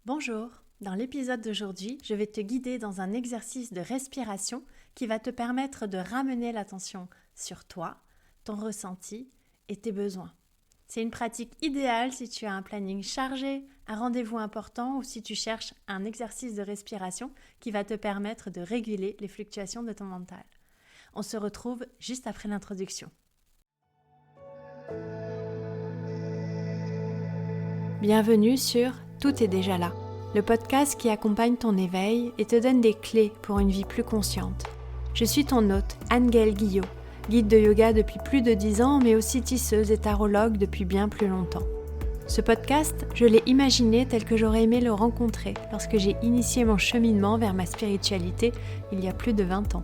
Bonjour, dans l'épisode d'aujourd'hui, je vais te guider dans un exercice de respiration qui va te permettre de ramener l'attention sur toi, ton ressenti et tes besoins. C'est une pratique idéale si tu as un planning chargé, un rendez-vous important ou si tu cherches un exercice de respiration qui va te permettre de réguler les fluctuations de ton mental. On se retrouve juste après l'introduction. Bienvenue sur Tout est déjà là, le podcast qui accompagne ton éveil et te donne des clés pour une vie plus consciente. Je suis ton hôte, Anne-Gaëlle Guillot, guide de yoga depuis plus de 10 ans, mais aussi tisseuse et tarologue depuis bien plus longtemps. Ce podcast, je l'ai imaginé tel que j'aurais aimé le rencontrer lorsque j'ai initié mon cheminement vers ma spiritualité il y a plus de 20 ans.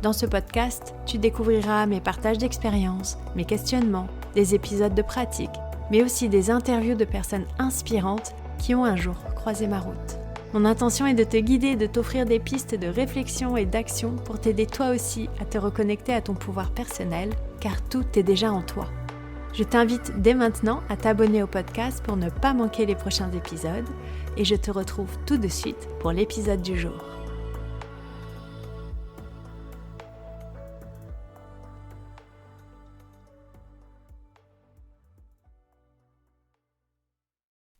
Dans ce podcast, tu découvriras mes partages d'expériences, mes questionnements, des épisodes de pratique, mais aussi des interviews de personnes inspirantes qui ont un jour croisé ma route. Mon intention est de te guider et de t'offrir des pistes de réflexion et d'action pour t'aider toi aussi à te reconnecter à ton pouvoir personnel, car tout est déjà en toi. Je t'invite dès maintenant à t'abonner au podcast pour ne pas manquer les prochains épisodes, et je te retrouve tout de suite pour l'épisode du jour.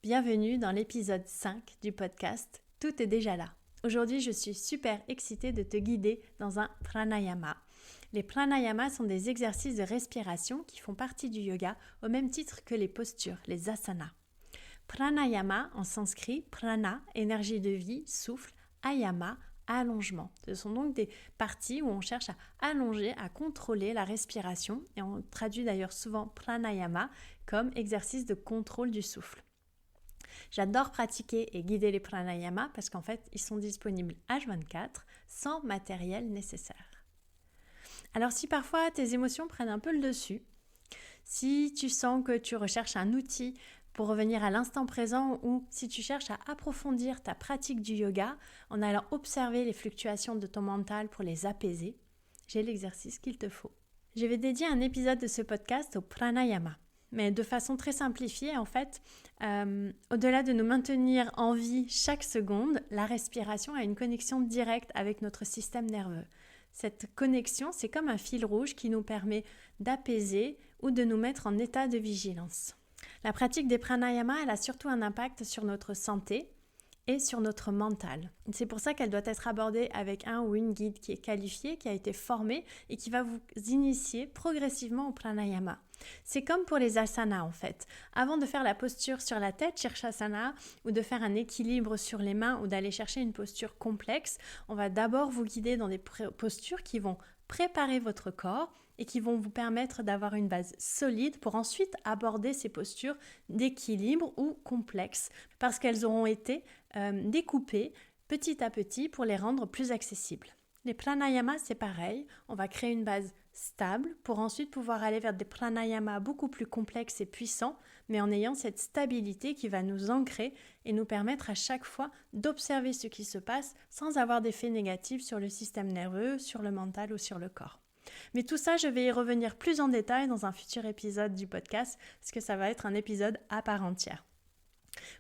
Bienvenue dans l'épisode 5 du podcast Tout est déjà là. Aujourd'hui, je suis super excitée de te guider dans un pranayama. Les pranayamas sont des exercices de respiration qui font partie du yoga au même titre que les postures, les asanas. Pranayama en sanskrit, prana, énergie de vie, souffle, ayama, allongement. Ce sont donc des parties où on cherche à allonger, à contrôler la respiration et on traduit d'ailleurs souvent pranayama comme exercice de contrôle du souffle. J'adore pratiquer et guider les pranayamas parce qu'en fait, ils sont disponibles H24 sans matériel nécessaire. Alors si parfois tes émotions prennent un peu le dessus, si tu sens que tu recherches un outil pour revenir à l'instant présent ou si tu cherches à approfondir ta pratique du yoga en allant observer les fluctuations de ton mental pour les apaiser, j'ai l'exercice qu'il te faut. Je vais dédier un épisode de ce podcast au pranayama. Mais de façon très simplifiée, en fait, au-delà de nous maintenir en vie chaque seconde, la respiration a une connexion directe avec notre système nerveux. Cette connexion, c'est comme un fil rouge qui nous permet d'apaiser ou de nous mettre en état de vigilance. La pratique des pranayamas, elle a surtout un impact sur notre santé et sur notre mental. C'est pour ça qu'elle doit être abordée avec un ou une guide qui est qualifié, qui a été formé et qui va vous initier progressivement au pranayama. C'est comme pour les asanas en fait. Avant de faire la posture sur la tête, Shirshasana, ou de faire un équilibre sur les mains ou d'aller chercher une posture complexe, on va d'abord vous guider dans des postures qui vont préparer votre corps et qui vont vous permettre d'avoir une base solide pour ensuite aborder ces postures d'équilibre ou complexes parce qu'elles auront été découpées petit à petit pour les rendre plus accessibles. Les pranayamas, c'est pareil, on va créer une base stable pour ensuite pouvoir aller vers des pranayamas beaucoup plus complexes et puissants, mais en ayant cette stabilité qui va nous ancrer et nous permettre à chaque fois d'observer ce qui se passe sans avoir d'effet négatif sur le système nerveux, sur le mental ou sur le corps. Mais tout ça, je vais y revenir plus en détail dans un futur épisode du podcast, parce que ça va être un épisode à part entière.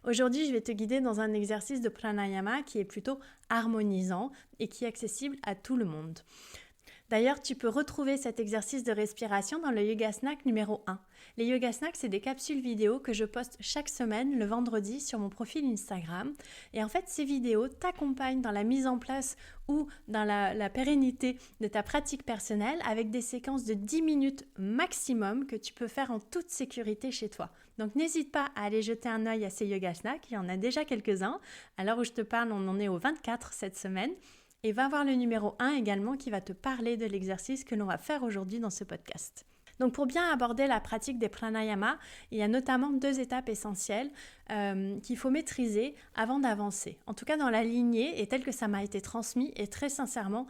Aujourd'hui, je vais te guider dans un exercice de pranayama qui est plutôt harmonisant et qui est accessible à tout le monde. D'ailleurs, tu peux retrouver cet exercice de respiration dans le Yoga Snack numéro 1. Les Yoga Snacks, c'est des capsules vidéo que je poste chaque semaine le vendredi sur mon profil Instagram. Et en fait, ces vidéos t'accompagnent dans la mise en place ou dans la pérennité de ta pratique personnelle avec des séquences de 10 minutes maximum que tu peux faire en toute sécurité chez toi. Donc n'hésite pas à aller jeter un œil à ces Yoga Snacks, il y en a déjà quelques-uns. À l'heure où je te parle, on en est au 24 cette semaine. Et va voir le numéro 1 également qui va te parler de l'exercice que l'on va faire aujourd'hui dans ce podcast. Donc pour bien aborder la pratique des pranayamas, il y a notamment 2 étapes essentielles qu'il faut maîtriser avant d'avancer. En tout cas dans la lignée et tel que ça m'a été transmis et très sincèrement,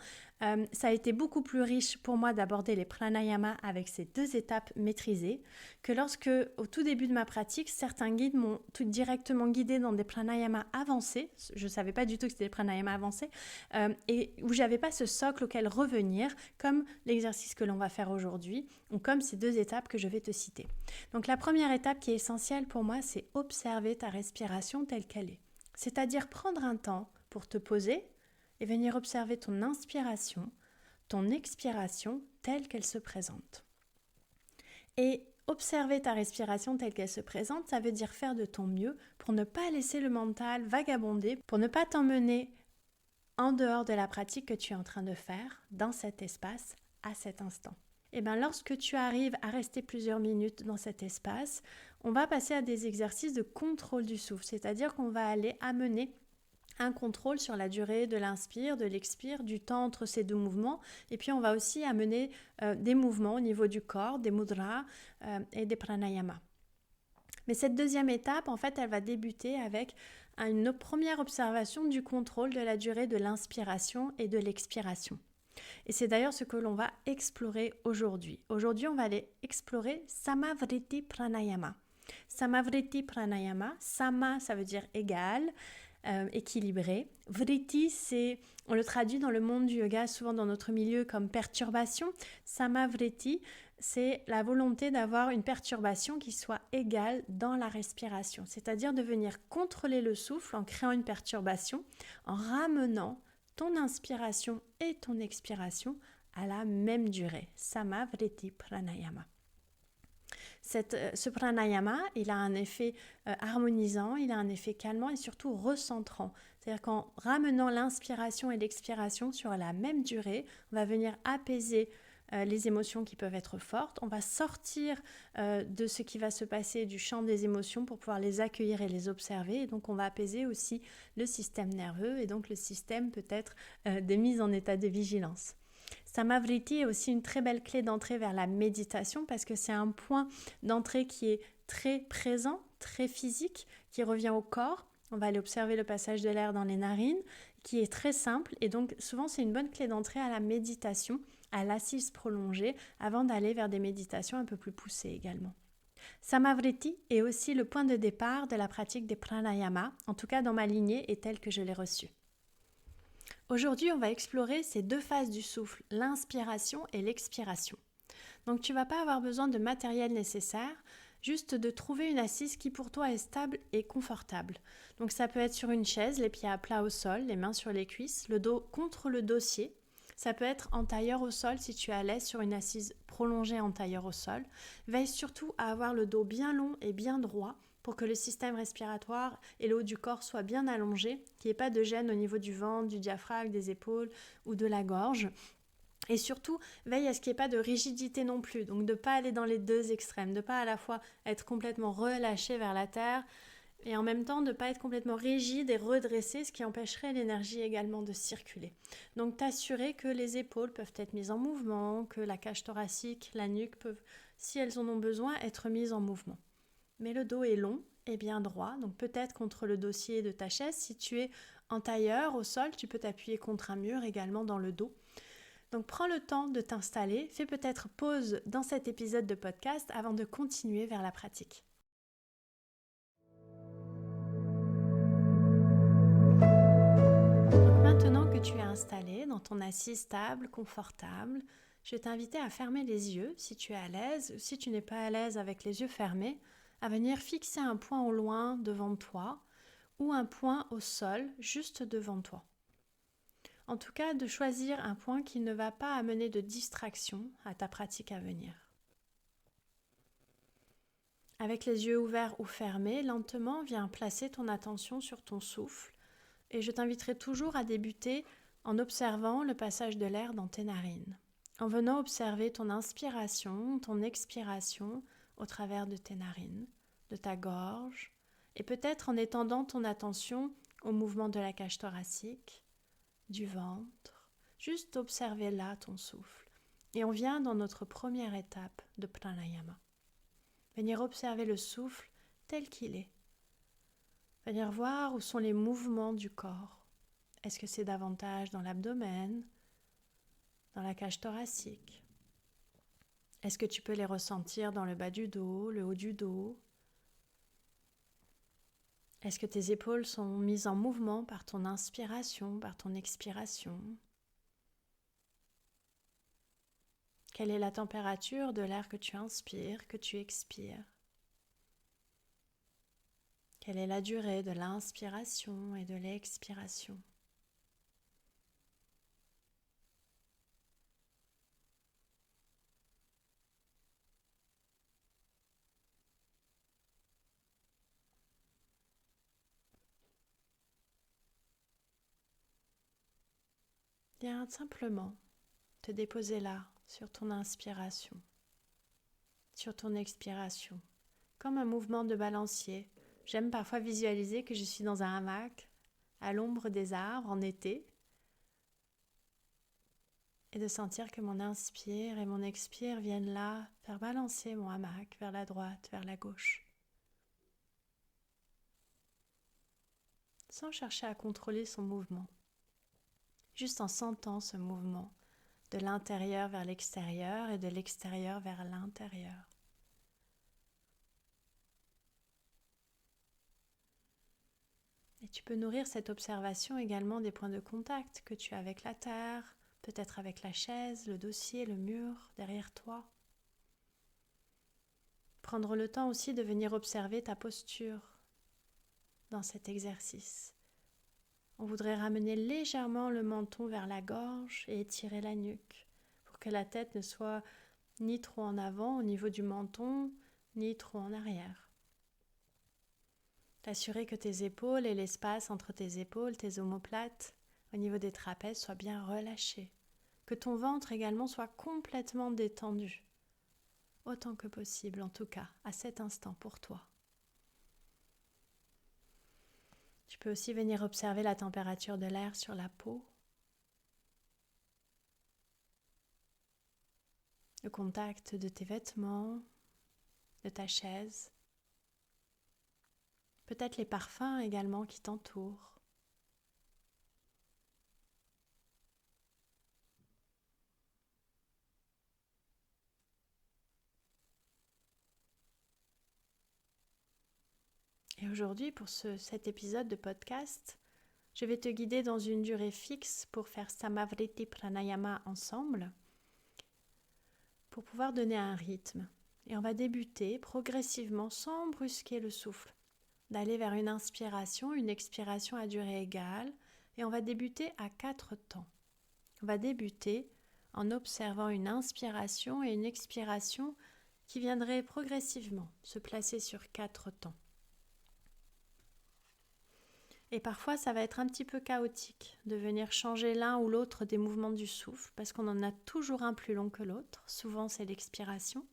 ça a été beaucoup plus riche pour moi d'aborder les pranayamas avec ces 2 étapes maîtrisées que lorsque au tout début de ma pratique, certains guides m'ont tout directement guidée dans des pranayamas avancés. Je ne savais pas du tout que c'était des pranayamas avancés et où j'avais pas ce socle auquel revenir comme l'exercice que l'on va faire aujourd'hui ou comme ces 2 étapes que je vais te citer. Donc la première étape qui est essentielle pour moi, c'est observer ta respiration telle qu'elle est. c'est-à-dire prendre un temps pour te poser et venir observer ton inspiration, ton expiration telle qu'elle se présente. Et observer ta respiration telle qu'elle se présente, ça veut dire faire de ton mieux pour ne pas laisser le mental vagabonder, pour ne pas t'emmener en dehors de la pratique que tu es en train de faire dans cet espace à cet instant. Et bien lorsque tu arrives à rester plusieurs minutes dans cet espace, on va passer à des exercices de contrôle du souffle, c'est-à-dire qu'on va aller amener un contrôle sur la durée de l'inspire, de l'expire, du temps entre ces deux mouvements. Et puis on va aussi amener des mouvements au niveau du corps, des mudras et des pranayama. Mais cette deuxième étape, en fait, elle va débuter avec une première observation du contrôle de la durée de l'inspiration et de l'expiration. Et c'est d'ailleurs ce que l'on va explorer aujourd'hui. Aujourd'hui, on va aller explorer Samavriti Pranayama. Samavriti Pranayama, Sama, ça veut dire égal, équilibré. Vritti, on le traduit dans le monde du yoga, souvent dans notre milieu, comme perturbation. Samavriti, c'est la volonté d'avoir une perturbation qui soit égale dans la respiration, c'est-à-dire de venir contrôler le souffle en créant une perturbation, en ramenant ton inspiration et ton expiration à la même durée. Samavriti Pranayama. Ce pranayama, il a un effet harmonisant, il a un effet calmant et surtout recentrant. C'est-à-dire qu'en ramenant l'inspiration et l'expiration sur la même durée, on va venir apaiser les émotions qui peuvent être fortes. On va sortir de ce qui va se passer du champ des émotions pour pouvoir les accueillir et les observer. Et donc, on va apaiser aussi le système nerveux et donc le système peut-être des mises en état de vigilance. Samavriti est aussi une très belle clé d'entrée vers la méditation parce que c'est un point d'entrée qui est très présent, très physique, qui revient au corps. On va aller observer le passage de l'air dans les narines, qui est très simple et donc souvent c'est une bonne clé d'entrée à la méditation, à l'assise prolongée, avant d'aller vers des méditations un peu plus poussées également. Samavriti est aussi le point de départ de la pratique des pranayama, en tout cas dans ma lignée et telle que je l'ai reçue. Aujourd'hui, on va explorer ces deux phases du souffle, l'inspiration et l'expiration. Donc tu ne vas pas avoir besoin de matériel nécessaire, juste de trouver une assise qui pour toi est stable et confortable. Donc ça peut être sur une chaise, les pieds à plat au sol, les mains sur les cuisses, le dos contre le dossier. Ça peut être en tailleur au sol si tu es à l'aise sur une assise prolongée en tailleur au sol. Veille surtout à avoir le dos bien long et bien droit pour que le système respiratoire et le haut du corps soient bien allongés, qu'il n'y ait pas de gêne au niveau du ventre, du diaphragme, des épaules ou de la gorge. Et surtout, veille à ce qu'il n'y ait pas de rigidité non plus, donc de ne pas aller dans les deux extrêmes, de ne pas à la fois être complètement relâché vers la terre et en même temps de ne pas être complètement rigide et redressé, ce qui empêcherait l'énergie également de circuler. Donc t'assurer que les épaules peuvent être mises en mouvement, que la cage thoracique, la nuque peuvent, si elles en ont besoin, être mises en mouvement. Mais le dos est long et bien droit, donc peut-être contre le dossier de ta chaise. Si tu es en tailleur au sol, tu peux t'appuyer contre un mur également dans le dos. Donc prends le temps de t'installer, fais peut-être pause dans cet épisode de podcast avant de continuer vers la pratique. Donc maintenant que tu es installé dans ton assise stable, confortable, je vais t'inviter à fermer les yeux si tu es à l'aise, ou si tu n'es pas à l'aise avec les yeux fermés, à venir fixer un point au loin devant toi ou un point au sol juste devant toi. En tout cas, de choisir un point qui ne va pas amener de distraction à ta pratique à venir. Avec les yeux ouverts ou fermés, lentement, viens placer ton attention sur ton souffle et je t'inviterai toujours à débuter en observant le passage de l'air dans tes narines, en venant observer ton inspiration, ton expiration au travers de tes narines, de ta gorge, et peut-être en étendant ton attention au mouvement de la cage thoracique, du ventre, juste observer là ton souffle. Et on vient dans notre première étape de pranayama. Venir observer le souffle tel qu'il est. Venir voir où sont les mouvements du corps. Est-ce que c'est davantage dans l'abdomen, dans la cage thoracique? Est-ce que tu peux les ressentir dans le bas du dos, le haut du dos? Est-ce que tes épaules sont mises en mouvement par ton inspiration, par ton expiration? Quelle est la température de l'air que tu inspires, que tu expires? Quelle est la durée de l'inspiration et de l'expiration? Viens simplement te déposer là, sur ton inspiration, sur ton expiration, comme un mouvement de balancier. J'aime parfois visualiser que je suis dans un hamac, à l'ombre des arbres en été, et de sentir que mon inspire et mon expire viennent là faire balancer mon hamac vers la droite, vers la gauche. Sans chercher à contrôler son mouvement, juste en sentant ce mouvement de l'intérieur vers l'extérieur et de l'extérieur vers l'intérieur. Et tu peux nourrir cette observation également des points de contact que tu as avec la terre, peut-être avec la chaise, le dossier, le mur derrière toi. Prendre le temps aussi de venir observer ta posture dans cet exercice. On voudrait ramener légèrement le menton vers la gorge et étirer la nuque pour que la tête ne soit ni trop en avant au niveau du menton, ni trop en arrière. T'assurer que tes épaules et l'espace entre tes épaules, tes omoplates, au niveau des trapèzes, soient bien relâchés. Que ton ventre également soit complètement détendu. Autant que possible, en tout cas, à cet instant pour toi. Tu peux aussi venir observer la température de l'air sur la peau, le contact de tes vêtements, de ta chaise, peut-être les parfums également qui t'entourent. Et aujourd'hui, pour cet épisode de podcast, je vais te guider dans une durée fixe pour faire Samavriti Pranayama ensemble, pour pouvoir donner un rythme. Et on va débuter progressivement, sans brusquer le souffle, d'aller vers une inspiration, une expiration à durée égale, et on va débuter à 4 temps. On va débuter en observant une inspiration et une expiration qui viendraient progressivement se placer sur 4 temps. Et parfois, ça va être un petit peu chaotique de venir changer l'un ou l'autre des mouvements du souffle parce qu'on en a toujours un plus long que l'autre. Souvent, c'est l'expiration.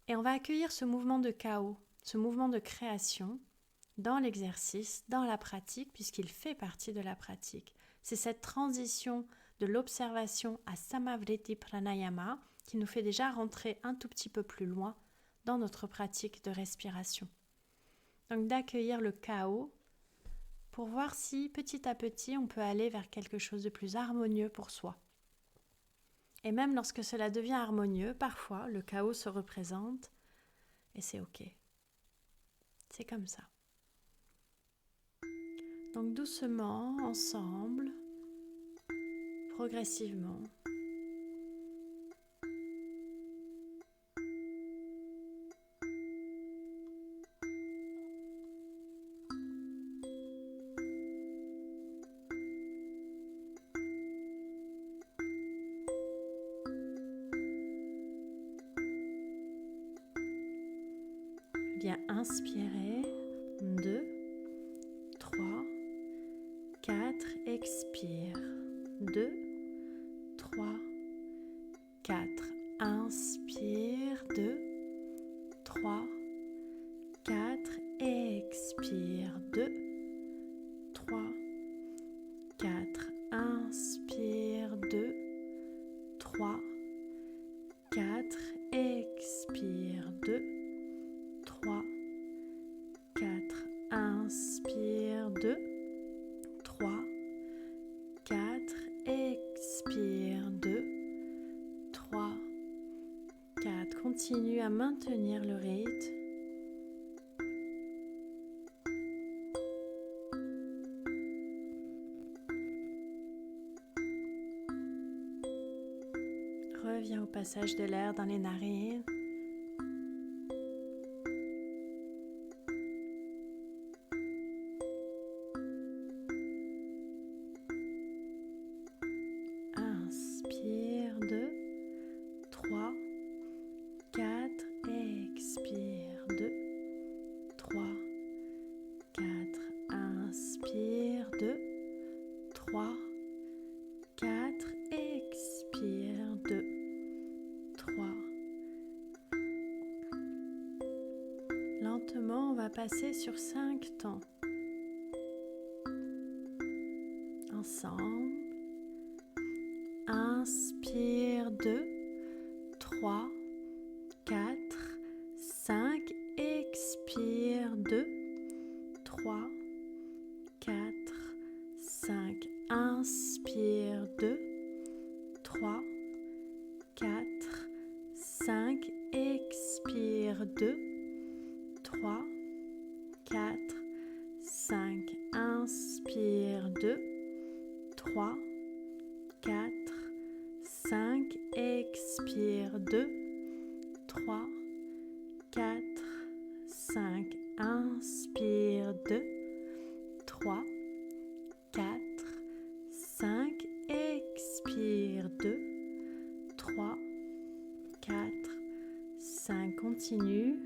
Et on va accueillir ce mouvement de chaos, ce mouvement de création dans l'exercice, dans la pratique, puisqu'il fait partie de la pratique. C'est cette transition de l'observation à Samavriti Pranayama qui nous fait déjà rentrer un tout petit peu plus loin dans notre pratique de respiration. Donc d'accueillir le chaos pour voir si petit à petit on peut aller vers quelque chose de plus harmonieux pour soi. Et même lorsque cela devient harmonieux, parfois le chaos se représente et c'est ok. C'est comme ça. Donc doucement, ensemble, progressivement. Viens inspirer, 2, 3, 4, expire, 2, 3, 4, inspire, 2, 3, 4, expire, 2, 3, 4, inspire, 2, 3, 4, expire, 2, 3, 4, inspire, 2, 3, 4, expire, 2, 3, 4. Continue à maintenir le rythme. Reviens au passage de l'air dans les narines. passer sur 5 temps. Ensemble. Inspire 2, 3, 4, 5. Expire 2, 3, 4, 5. Inspire 2, 3, 4, 5. Expire 2, 3, 4, 5. Inspire 2, 3, 4, 5. Expire 2, 3, 4, 5. Inspire 2, 3, 4, 5. Expire 2, 3, 4, 5. Continue.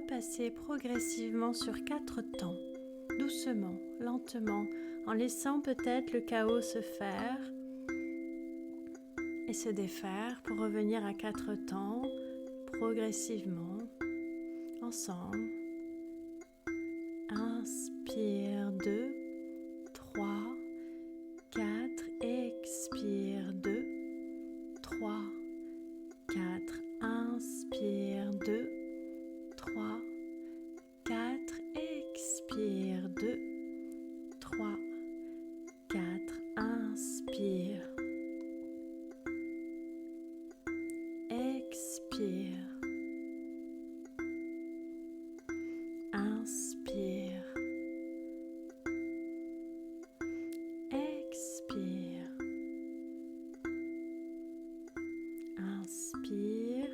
Passer progressivement sur 4 temps, doucement, lentement, en laissant peut-être le chaos se faire et se défaire pour revenir à 4 temps, progressivement, ensemble. Inspire 2, 3, 4, expire 2, 3, 4, inspire 2, 3, 4, expire 2, 3, 4, inspire, expire, inspire, expire, inspire,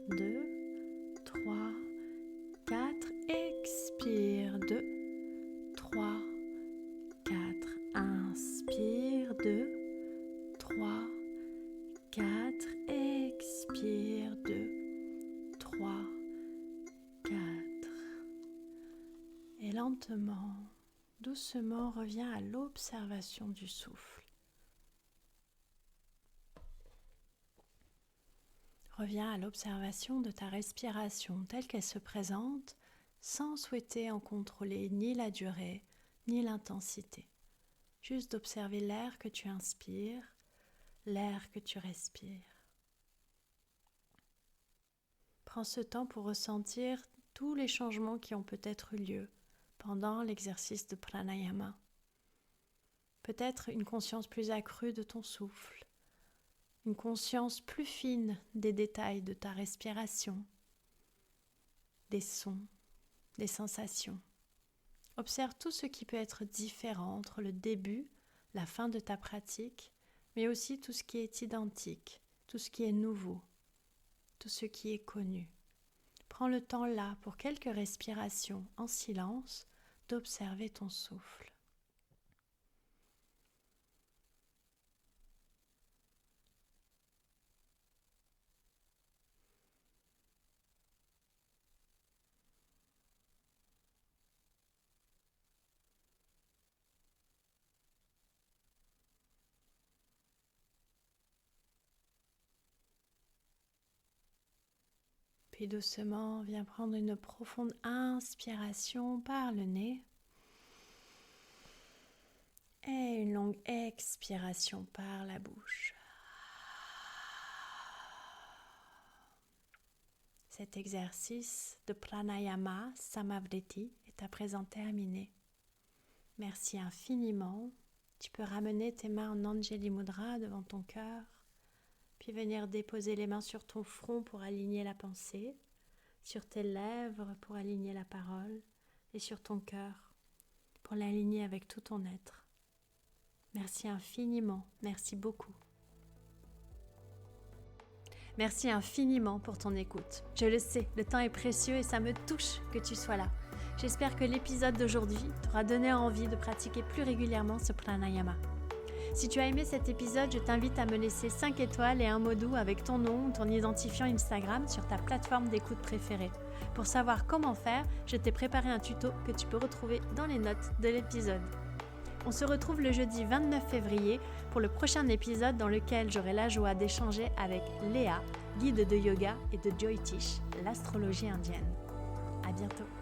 2, 3, 4, expire 2, 3, 4, inspire 2, 3, 4, expire 2, 3, 4. Et lentement, doucement, reviens à l'observation du souffle. Reviens à l'observation de ta respiration telle qu'elle se présente sans souhaiter en contrôler ni la durée ni l'intensité. Juste d'observer l'air que tu inspires, l'air que tu respires. Prends ce temps pour ressentir tous les changements qui ont peut-être eu lieu pendant l'exercice de pranayama. Peut-être une conscience plus accrue de ton souffle, une conscience plus fine des détails de ta respiration, des sons, des sensations. Observe tout ce qui peut être différent entre le début, la fin de ta pratique, mais aussi tout ce qui est identique, tout ce qui est nouveau, tout ce qui est connu. Prends le temps là, pour quelques respirations en silence, d'observer ton souffle. Puis doucement, viens prendre une profonde inspiration par le nez et une longue expiration par la bouche. Cet exercice de pranayama samavriti est à présent terminé. Merci infiniment. Tu peux ramener tes mains en Anjali Mudra devant ton cœur, puis venir déposer les mains sur ton front pour aligner la pensée, sur tes lèvres pour aligner la parole et sur ton cœur pour l'aligner avec tout ton être. Merci infiniment, merci beaucoup. Merci infiniment pour ton écoute. Je le sais, le temps est précieux et ça me touche que tu sois là. J'espère que l'épisode d'aujourd'hui t'aura donné envie de pratiquer plus régulièrement ce pranayama. Si tu as aimé cet épisode, je t'invite à me laisser 5 étoiles et un mot doux avec ton nom ou ton identifiant Instagram sur ta plateforme d'écoute préférée. Pour savoir comment faire, je t'ai préparé un tuto que tu peux retrouver dans les notes de l'épisode. On se retrouve le jeudi 29 février pour le prochain épisode dans lequel j'aurai la joie d'échanger avec Léa, guide de yoga et de Jyotish, l'astrologie indienne. À bientôt.